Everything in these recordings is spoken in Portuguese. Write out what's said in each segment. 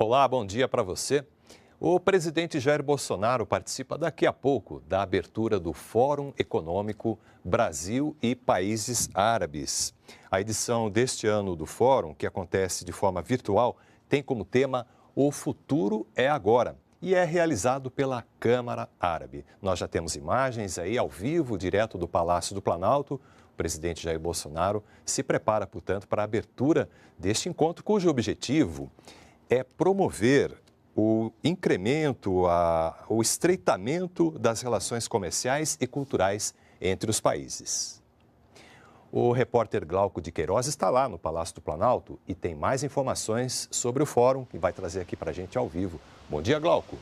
Olá, bom dia para você. O presidente Jair Bolsonaro participa daqui a pouco da abertura do Fórum Econômico Brasil e Países Árabes. A edição deste ano do Fórum, que acontece de forma virtual, tem como tema O Futuro é Agora e é realizado pela Câmara Árabe. Nós já temos imagens aí ao vivo, direto do Palácio do Planalto. O presidente Jair Bolsonaro se prepara, portanto, para a abertura deste encontro, cujo objetivo é promover o incremento, o estreitamento das relações comerciais e culturais entre os países. O repórter Glauco de Queiroz está lá no Palácio do Planalto e tem mais informações sobre o fórum que vai trazer aqui para a gente ao vivo. Bom dia, Glauco.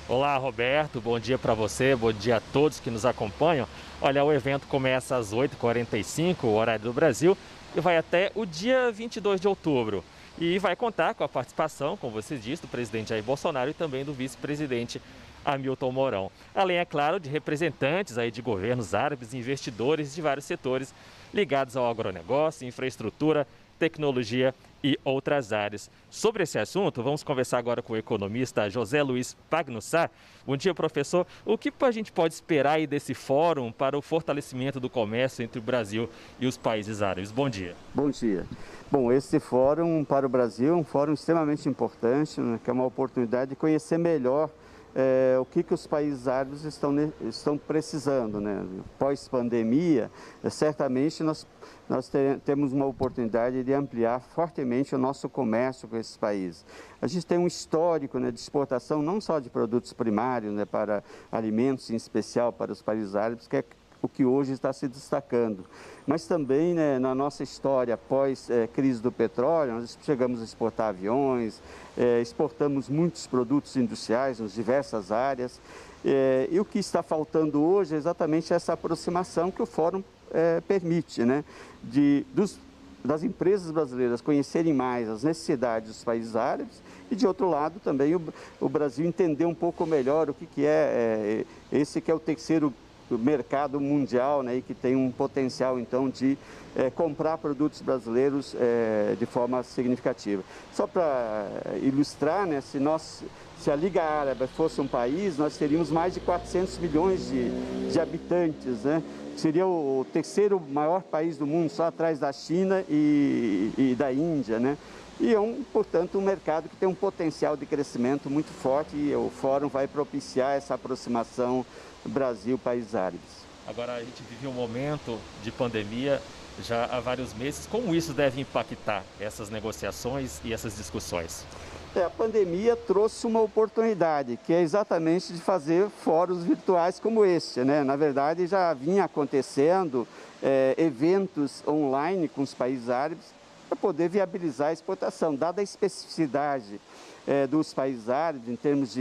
Olá, Roberto. Bom dia para você, bom dia a todos que nos acompanham. Olha, o evento começa às 8h45, o horário do Brasil, e vai até o dia 22 de outubro. E vai contar com a participação, como você disse, do presidente Jair Bolsonaro e também do vice-presidente Hamilton Mourão. Além, é claro, de representantes aí de governos árabes e investidores de vários setores ligados ao agronegócio, infraestrutura, tecnologia e outras áreas. Sobre esse assunto, vamos conversar agora com o economista José Luiz Pagnussá. Bom dia, professor. O que a gente pode esperar aí desse fórum para o fortalecimento do comércio entre o Brasil e os países árabes? Bom dia. Bom dia. Bom, esse fórum para o Brasil é um fórum extremamente importante, né, que é uma oportunidade de conhecer melhor o que os países árabes estão precisando, né? Pós-pandemia, certamente nós temos uma oportunidade de ampliar fortemente o nosso comércio com esses países. A gente tem um histórico, né, de exportação não só de produtos primários, né, para alimentos, em especial para os países árabes, que é o que hoje está se destacando. Mas também, né, na nossa história pós-crise do petróleo, nós chegamos a exportar aviões, exportamos muitos produtos industriais nas diversas áreas. E o que está faltando hoje é exatamente essa aproximação que o Fórum permite, né, das empresas brasileiras conhecerem mais as necessidades dos países árabes e, de outro lado, também o Brasil entender um pouco melhor o que é esse que é o terceiro mercado mundial, né, e que tem um potencial, então, de comprar produtos brasileiros de forma significativa. Só para ilustrar, né, se a Liga Árabe fosse um país, nós teríamos mais de 400 milhões de habitantes, né? Seria o terceiro maior país do mundo, só atrás da China e da Índia, né? E é, portanto, um mercado que tem um potencial de crescimento muito forte e o Fórum vai propiciar essa aproximação Brasil-países árabes. Agora, a gente vive um momento de pandemia já há vários meses. Como isso deve impactar essas negociações e essas discussões? A pandemia trouxe uma oportunidade, que é exatamente de fazer fóruns virtuais como este, né? Na verdade, já vinha acontecendo eventos online com os países árabes para poder viabilizar a exportação, dada a especificidade dos países árabes em termos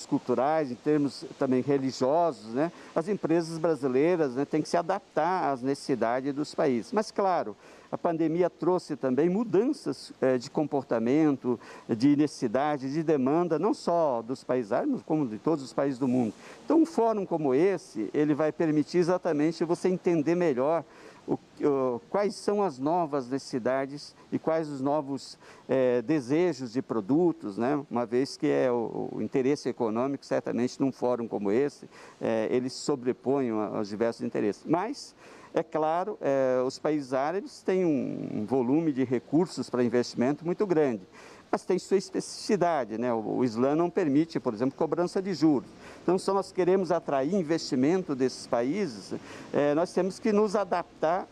culturais, em termos também religiosos, né? As empresas brasileiras, né, têm que se adaptar às necessidades dos países. Mas, claro, a pandemia trouxe também mudanças de comportamento, de necessidade, de demanda, não só dos países árabes, como de todos os países do mundo. Então, um fórum como esse, ele vai permitir exatamente você entender melhor quais são as novas necessidades e quais os novos desejos de produtos, né? Uma vez que o interesse econômico, certamente, num fórum como esse, eles se sobrepõem aos diversos interesses. Mas, é claro, os países árabes têm um volume de recursos para investimento muito grande, mas tem sua especificidade, né? O Islã não permite, por exemplo, cobrança de juros. Então, se nós queremos atrair investimento desses países, nós temos que nos adaptar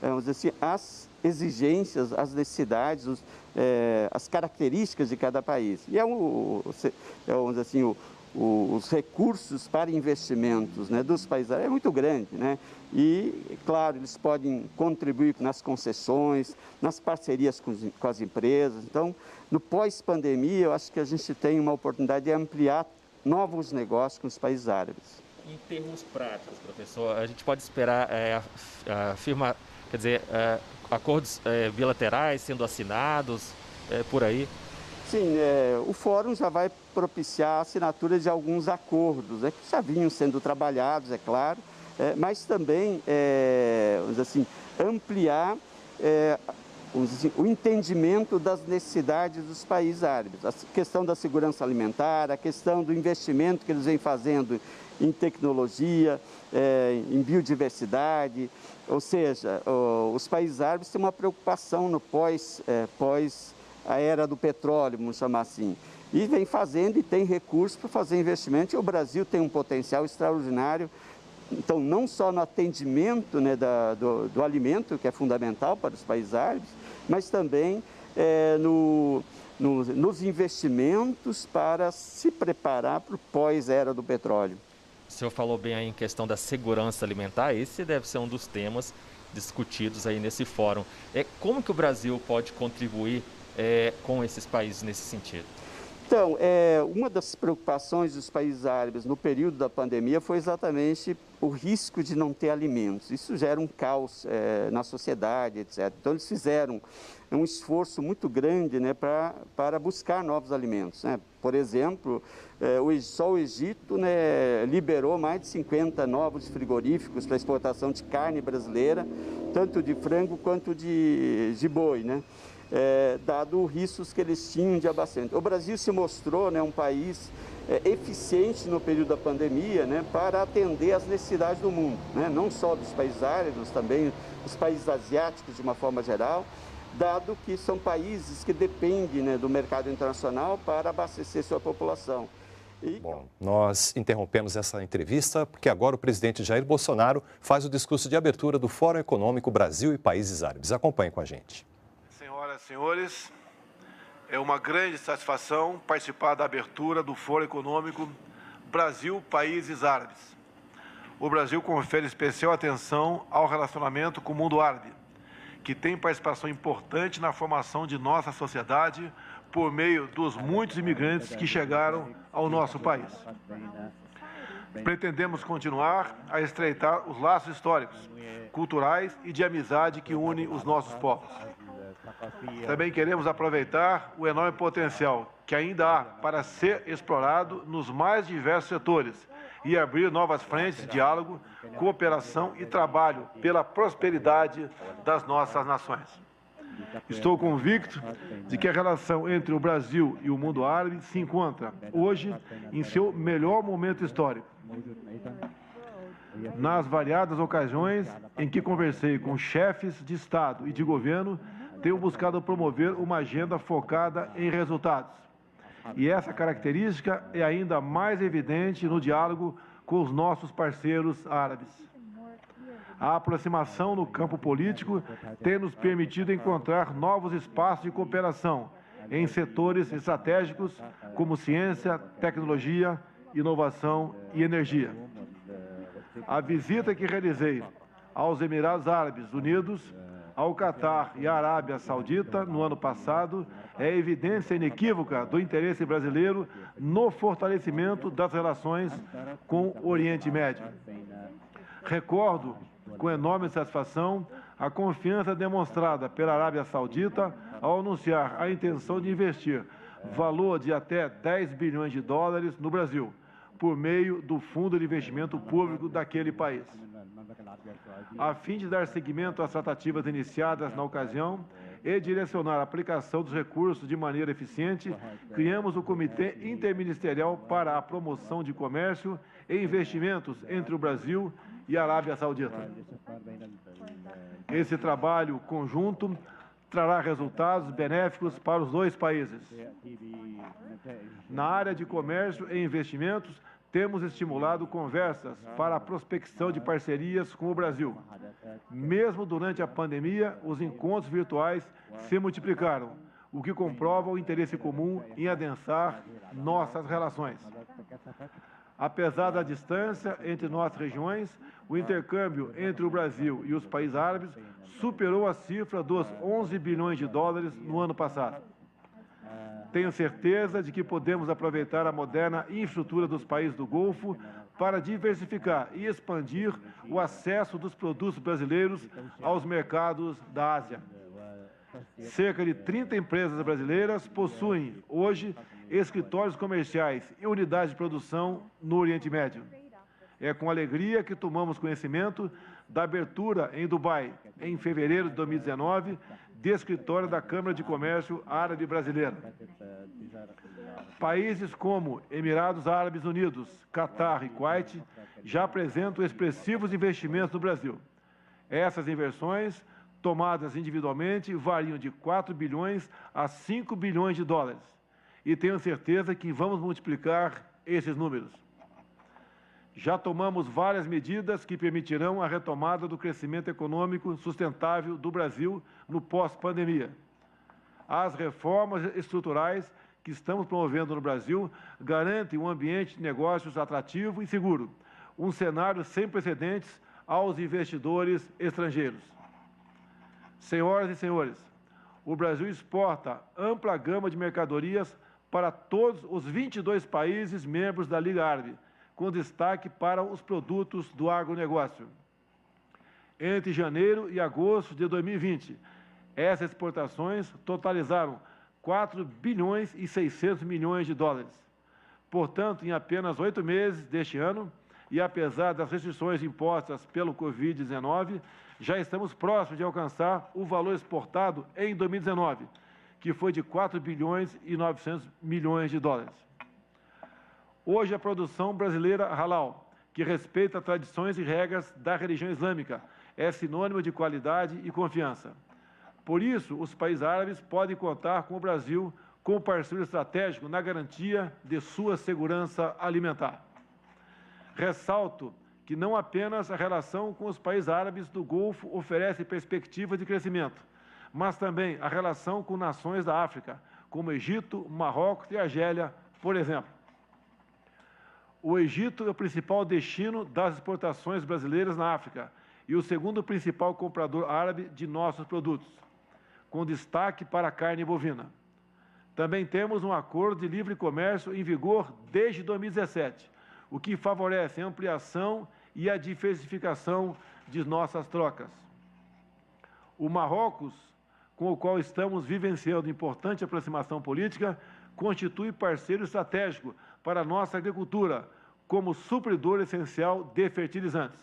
vamos dizer assim, às exigências, às necessidades, às características de cada país. E vamos dizer assim, os recursos para investimentos, né, dos países árabes é muito grande, né? E, claro, eles podem contribuir nas concessões, nas parcerias com as empresas. Então, no pós-pandemia, eu acho que a gente tem uma oportunidade de ampliar novos negócios com os países árabes. Em termos práticos, professor, a gente pode esperar acordos bilaterais sendo assinados por aí? Sim, o Fórum já vai propiciar a assinatura de alguns acordos, que já vinham sendo trabalhados, é claro, mas também, vamos dizer assim, ampliar o entendimento das necessidades dos países árabes, a questão da segurança alimentar, a questão do investimento que eles vêm fazendo em tecnologia, em biodiversidade, ou seja, os países árabes têm uma preocupação no pós a era do petróleo, vamos chamar assim, e vem fazendo e tem recursos para fazer investimento, e o Brasil tem um potencial extraordinário. Então, não só no atendimento, né, do alimento, que é fundamental para os países árabes, mas também nos investimentos para se preparar para o pós-era do petróleo. O senhor falou bem aí em questão da segurança alimentar, esse deve ser um dos temas discutidos aí nesse fórum. Como que o Brasil pode contribuir com esses países nesse sentido? Então, uma das preocupações dos países árabes no período da pandemia foi exatamente o risco de não ter alimentos. Isso gera um caos na sociedade, etc. Então, eles fizeram um esforço muito grande, né, para buscar novos alimentos, né? Por exemplo, só o Egito, né, liberou mais de 50 novos frigoríficos para exportação de carne brasileira, tanto de frango quanto de boi, né? Dado os riscos que eles tinham de abastecimento. O Brasil se mostrou, né, um país eficiente no período da pandemia, né, para atender às necessidades do mundo, né, não só dos países árabes, também dos países asiáticos de uma forma geral, dado que são países que dependem, né, do mercado internacional para abastecer sua população. Bom, nós interrompemos essa entrevista porque agora o presidente Jair Bolsonaro faz o discurso de abertura do Fórum Econômico Brasil e Países Árabes. Acompanhe com a gente. Senhoras e senhores, é uma grande satisfação participar da abertura do Fórum Econômico Brasil Países Árabes. O Brasil confere especial atenção ao relacionamento com o mundo árabe, que tem participação importante na formação de nossa sociedade por meio dos muitos imigrantes que chegaram ao nosso país. Pretendemos continuar a estreitar os laços históricos, culturais e de amizade que unem os nossos povos. Também queremos aproveitar o enorme potencial que ainda há para ser explorado nos mais diversos setores e abrir novas frentes de diálogo, cooperação e trabalho pela prosperidade das nossas nações. Estou convicto de que a relação entre o Brasil e o mundo árabe se encontra hoje em seu melhor momento histórico. Nas variadas ocasiões em que conversei com chefes de Estado e de governo, tenho buscado promover uma agenda focada em resultados. E essa característica é ainda mais evidente no diálogo com os nossos parceiros árabes. A aproximação no campo político tem nos permitido encontrar novos espaços de cooperação em setores estratégicos como ciência, tecnologia, inovação e energia. A visita que realizei aos Emirados Árabes Unidos, ao Catar e à Arábia Saudita no ano passado é evidência inequívoca do interesse brasileiro no fortalecimento das relações com o Oriente Médio. Recordo com enorme satisfação a confiança demonstrada pela Arábia Saudita ao anunciar a intenção de investir valor de até 10 bilhões de dólares no Brasil, por meio do Fundo de Investimento Público daquele país. A fim de dar seguimento às tratativas iniciadas na ocasião e direcionar a aplicação dos recursos de maneira eficiente, criamos o Comitê Interministerial para a Promoção de Comércio e Investimentos entre o Brasil e a Arábia Saudita. Esse trabalho conjunto trará resultados benéficos para os dois países. Na área de comércio e investimentos, temos estimulado conversas para a prospecção de parcerias com o Brasil. Mesmo durante a pandemia, os encontros virtuais se multiplicaram, o que comprova o interesse comum em adensar nossas relações. Apesar da distância entre nossas regiões, o intercâmbio entre o Brasil e os países árabes superou a cifra dos 11 bilhões de dólares no ano passado. Tenho certeza de que podemos aproveitar a moderna infraestrutura dos países do Golfo para diversificar e expandir o acesso dos produtos brasileiros aos mercados da Ásia. Cerca de 30 empresas brasileiras possuem, hoje, escritórios comerciais e unidades de produção no Oriente Médio. É com alegria que tomamos conhecimento da abertura em Dubai, em fevereiro de 2019, de escritório da Câmara de Comércio Árabe Brasileira. Países como Emirados Árabes Unidos, Catar e Kuwait já apresentam expressivos investimentos no Brasil. Essas inversões, tomadas individualmente, variam de 4 bilhões a 5 bilhões de dólares. E tenho certeza que vamos multiplicar esses números. Já tomamos várias medidas que permitirão a retomada do crescimento econômico sustentável do Brasil no pós-pandemia. As reformas estruturais que estamos promovendo no Brasil garantem um ambiente de negócios atrativo e seguro, um cenário sem precedentes aos investidores estrangeiros. Senhoras e senhores, o Brasil exporta ampla gama de mercadorias para todos os 22 países membros da Liga Árabe, com destaque para os produtos do agronegócio. Entre janeiro e agosto de 2020, essas exportações totalizaram 4 bilhões e 600 milhões de dólares. Portanto, em apenas 8 meses deste ano, e apesar das restrições impostas pelo Covid-19, já estamos próximos de alcançar o valor exportado em 2019, que foi de 4 bilhões e 900 milhões de dólares. Hoje, a produção brasileira halal, que respeita tradições e regras da religião islâmica, é sinônimo de qualidade e confiança. Por isso, os países árabes podem contar com o Brasil como parceiro estratégico na garantia de sua segurança alimentar. Ressalto que não apenas a relação com os países árabes do Golfo oferece perspectivas de crescimento, mas também a relação com nações da África, como Egito, Marrocos e Argélia, por exemplo. O Egito é o principal destino das exportações brasileiras na África e o segundo principal comprador árabe de nossos produtos, com destaque para a carne bovina. Também temos um acordo de livre comércio em vigor desde 2017, o que favorece a ampliação e a diversificação de nossas trocas. O Marrocos, com o qual estamos vivenciando importante aproximação política, constitui parceiro estratégico para a nossa agricultura, como supridor essencial de fertilizantes.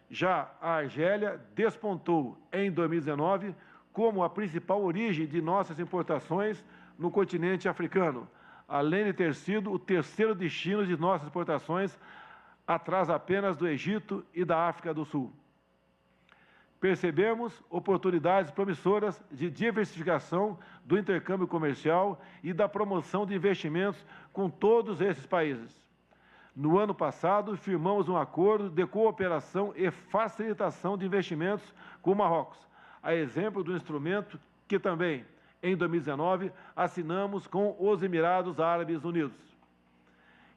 Já a Argélia despontou em 2019 como a principal origem de nossas importações no continente africano, além de ter sido o terceiro destino de nossas exportações, atrás apenas do Egito e da África do Sul. Percebemos oportunidades promissoras de diversificação do intercâmbio comercial e da promoção de investimentos com todos esses países. No ano passado, firmamos um acordo de cooperação e facilitação de investimentos com o Marrocos, a exemplo do instrumento que também, em 2019, assinamos com os Emirados Árabes Unidos.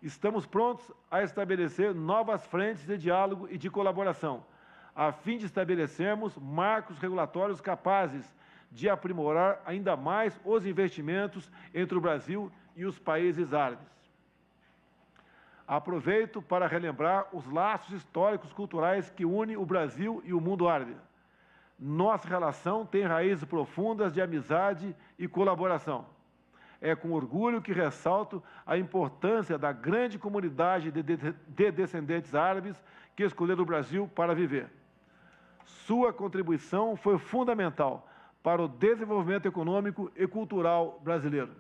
Estamos prontos a estabelecer novas frentes de diálogo e de colaboração, a fim de estabelecermos marcos regulatórios capazes de aprimorar ainda mais os investimentos entre o Brasil e os países árabes. Aproveito para relembrar os laços históricos culturais que unem o Brasil e o mundo árabe. Nossa relação tem raízes profundas de amizade e colaboração. É com orgulho que ressalto a importância da grande comunidade de descendentes árabes que escolheram o Brasil para viver. Sua contribuição foi fundamental para o desenvolvimento econômico e cultural brasileiro.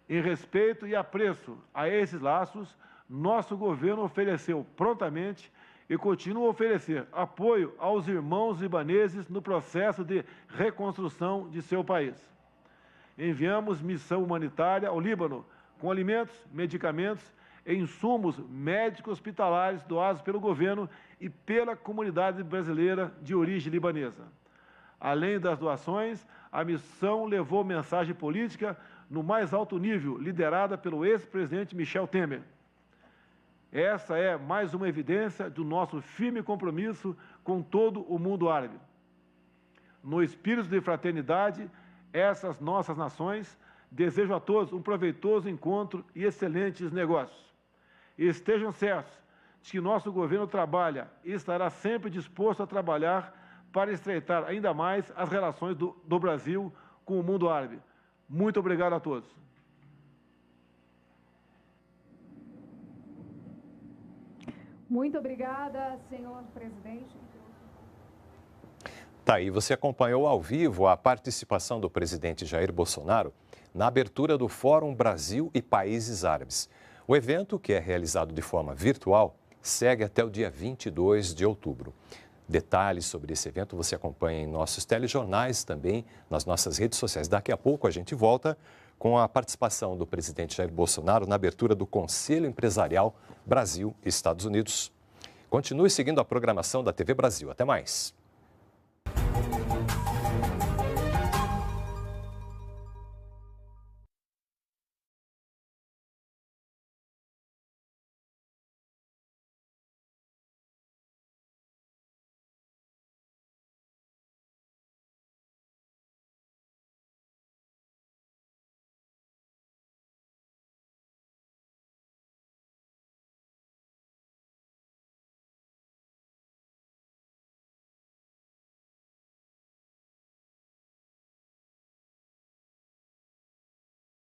Em respeito e apreço a esses laços, nosso governo ofereceu prontamente e continua a oferecer apoio aos irmãos libaneses no processo de reconstrução de seu país. Enviamos missão humanitária ao Líbano com alimentos, medicamentos e insumos médicos hospitalares doados pelo governo e pela comunidade brasileira de origem libanesa. Além das doações, a missão levou mensagem política no mais alto nível, liderada pelo ex-presidente Michel Temer. Essa é mais uma evidência do nosso firme compromisso com todo o mundo árabe. No espírito de fraternidade, essas nossas nações desejo a todos um proveitoso encontro e excelentes negócios. Estejam certos de que nosso governo trabalha e estará sempre disposto a trabalhar para estreitar ainda mais as relações do Brasil com o mundo árabe. Muito obrigado a todos. Muito obrigada, senhor presidente. Tá aí, você acompanhou ao vivo a participação do presidente Jair Bolsonaro na abertura do Fórum Brasil e Países Árabes. O evento, que é realizado de forma virtual, segue até o dia 22 de outubro. Detalhes sobre esse evento você acompanha em nossos telejornais, também nas nossas redes sociais. Daqui a pouco a gente volta com a participação do presidente Jair Bolsonaro na abertura do Conselho Empresarial Brasil-Estados Unidos. Continue seguindo a programação da TV Brasil. Até mais.